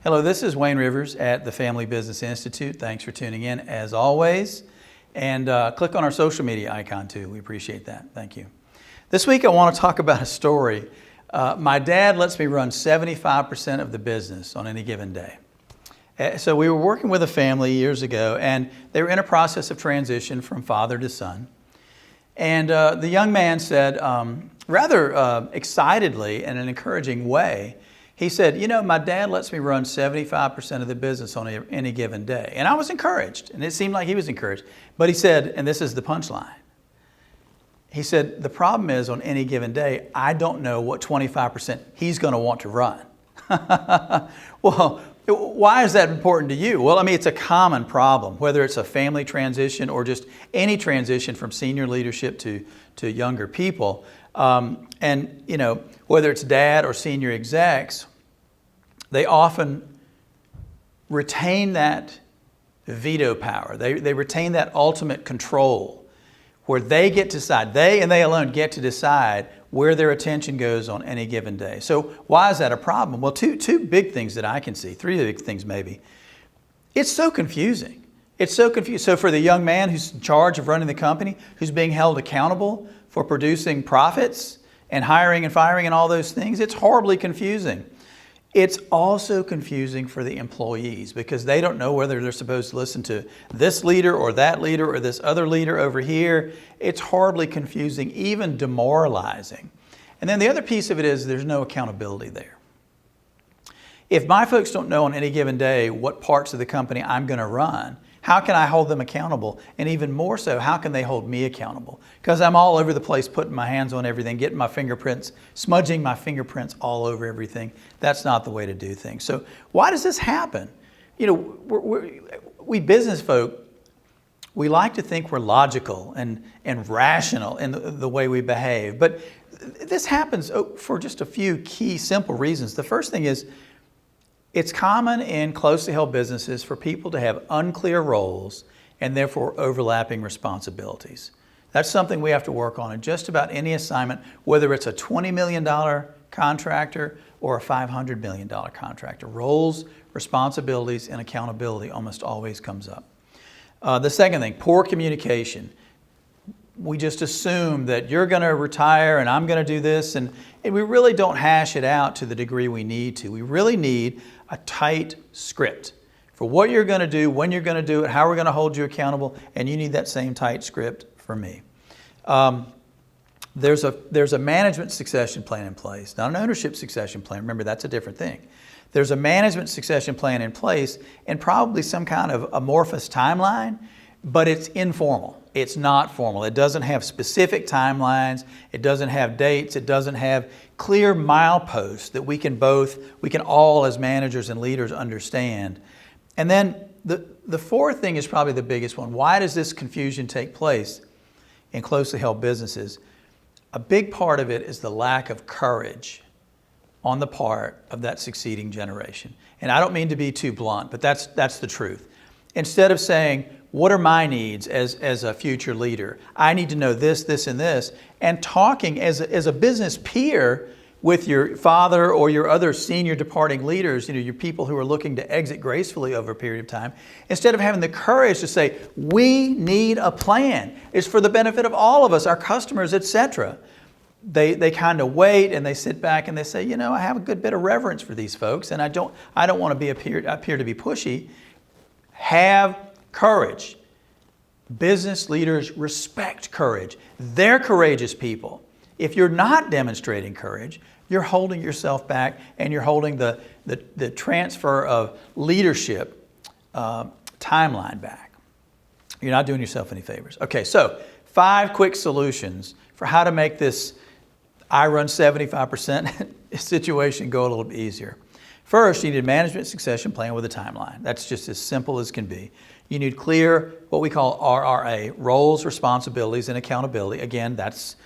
Hello, this is Wayne Rivers at the Family Business Institute. Thanks for tuning in as always. And click on our social media icon too. We appreciate that. Thank you. This week I want to talk about a story. My dad lets me run 75% of the business on any given day. So we were working with a family years ago, and they were in a process of transition from father to son. And the young man said, rather excitedly and in an encouraging way, he said, you know, my dad lets me run 75% of the business on any given day. And I was encouraged, and it seemed like he was encouraged. But he said, and this is the punchline, he said, the problem is on any given day, I don't know what 25% he's going to want to run. Well, why is that important to you? Well, I mean, it's a common problem, whether it's a family transition or just any transition from senior leadership to younger people. And, you know, whether it's dad or senior execs, they often retain that veto power. They retain that ultimate control where they get to decide, they and they alone get to decide where their attention goes on any given day. So why is that a problem? Well, two big things that I can see, three big things maybe. It's so confusing. It's so confusing. So for the young man who's in charge of running the company, who's being held accountable for producing profits and hiring and firing and all those things, it's horribly confusing. It's also confusing for the employees because they don't know whether they're supposed to listen to this leader or that leader or this other leader over here. It's horribly confusing, even demoralizing. And then the other piece of it is there's no accountability there. If my folks don't know on any given day what parts of the company I'm going to run, how can I hold them accountable? And even more so, how can they hold me accountable? Because I'm all over the place putting my hands on everything, getting my fingerprints, smudging my fingerprints all over everything. That's not the way to do things. So why does this happen? You know, we business folk, we like to think we're logical and rational in the way we behave. But this happens for just a few key simple reasons. The first thing is, it's common in closely held businesses for people to have unclear roles and therefore overlapping responsibilities. That's something we have to work on in just about any assignment, whether it's a $20 million contractor or a $500 million contractor. Roles, responsibilities, and accountability almost always comes up. The second thing, poor communication. We just assume that you're going to retire and I'm going to do this, and we really don't hash it out to the degree we need to. We really need a tight script for what you're going to do, when you're going to do it, how we're going to hold you accountable, and you need that same tight script for me. There's a management succession plan in place, not an ownership succession plan. Remember, that's a different thing. There's a management succession plan in place and probably some kind of amorphous timeline, but it's informal. It's not formal. It doesn't have specific timelines. It doesn't have dates. It doesn't have clear mileposts that we can all as managers and leaders understand. And then the fourth thing is probably the biggest one. Why does this confusion take place in closely held businesses? A big part of it is the lack of courage on the part of that succeeding generation. And I don't mean to be too blunt, but that's the truth. Instead of saying, what are my needs as a future leader? I need to know this, this, and this. And talking as a business peer with your father or your other senior departing leaders, you know, your people who are looking to exit gracefully over a period of time, instead of having the courage to say, we need a plan. It's for the benefit of all of us, our customers, etc. They kind of wait and they sit back and they say, you know, I have a good bit of reverence for these folks and I don't want to be appear to be pushy. Have courage. Business leaders respect courage. They're courageous people. If you're not demonstrating courage, you're holding yourself back and you're holding the transfer of leadership timeline back. You're not doing yourself any favors. Okay, so 5 quick solutions for how to make this I run 75% situation go a little bit easier. First, you need a management succession plan with a timeline. That's just as simple as can be. You need clear, what we call RRA, roles, responsibilities, and accountability. Again, that's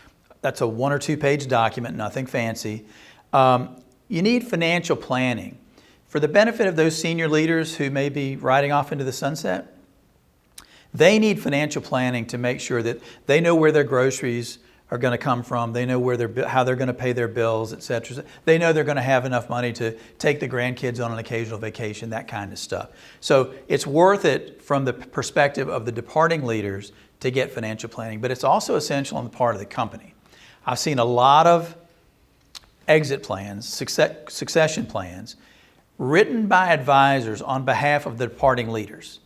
a 1 or 2 page document, nothing fancy. You need financial planning. For the benefit of those senior leaders who may be riding off into the sunset, they need financial planning to make sure that they know where their groceries are going to come from. They know how they're going to pay their bills, et cetera. They know they're going to have enough money to take the grandkids on an occasional vacation, that kind of stuff. So it's worth it from the perspective of the departing leaders to get financial planning, but it's also essential on the part of the company. I've seen a lot of exit plans, succession plans, written by advisors on behalf of the departing leaders.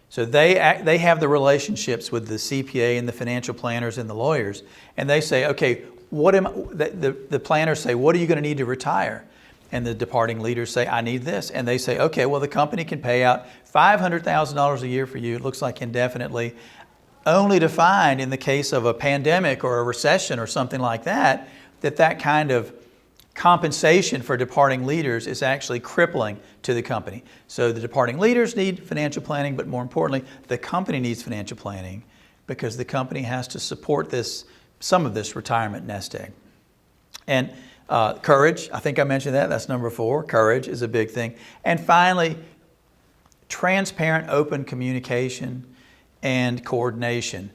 So they have the relationships with the CPA and the financial planners and the lawyers, and they say, okay, the planners say, what are you going to need to retire? And the departing leaders say, I need this. And they say, okay, well, the company can pay out $500,000 a year for you, it looks like indefinitely, only to find in the case of a pandemic or a recession or something like that, that kind of compensation for departing leaders is actually crippling to the company. So the departing leaders need financial planning, but more importantly, the company needs financial planning because the company has to support some of this retirement nest egg. And courage, I think I mentioned that. That's number 4. Courage is a big thing. And finally, transparent, open communication and coordination.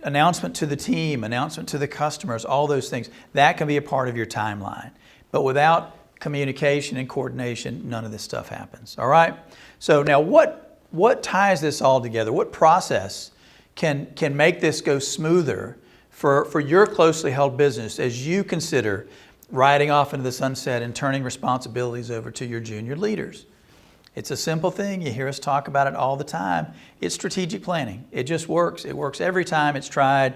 Announcement to the team, announcement to the customers, all those things. That can be a part of your timeline. But without communication and coordination, none of this stuff happens. All right? So now what ties this all together? What process can make this go smoother for your closely held business as you consider riding off into the sunset and turning responsibilities over to your junior leaders? It's a simple thing. You hear us talk about it all the time. It's strategic planning. It just works. It works every time it's tried,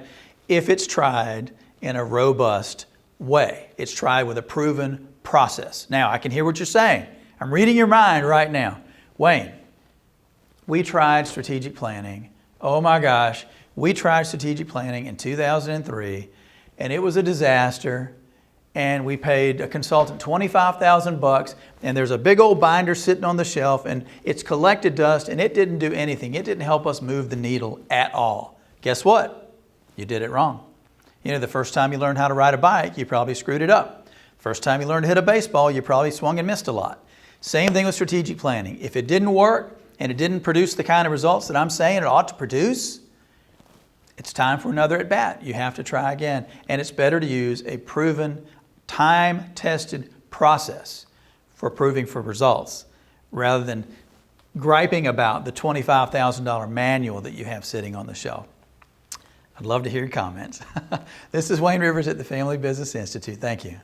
if it's tried in a robust way. It's tried with a proven process. Now, I can hear what you're saying. I'm reading your mind right now. Wayne, we tried strategic planning. Oh my gosh, we tried strategic planning in 2003, and it was a disaster. And we paid a consultant $25,000, and there's a big old binder sitting on the shelf, and it's collected dust, and it didn't do anything. It didn't help us move the needle at all. Guess what? You did it wrong. You know, the first time you learned how to ride a bike, you probably screwed it up. First time you learned to hit a baseball, you probably swung and missed a lot. Same thing with strategic planning. If it didn't work and it didn't produce the kind of results that I'm saying it ought to produce, it's time for another at bat. You have to try again. And it's better to use a proven, time-tested process for proving for results rather than griping about the $25,000 manual that you have sitting on the shelf. I'd love to hear your comments. This is Wayne Rivers at the Family Business Institute. Thank you.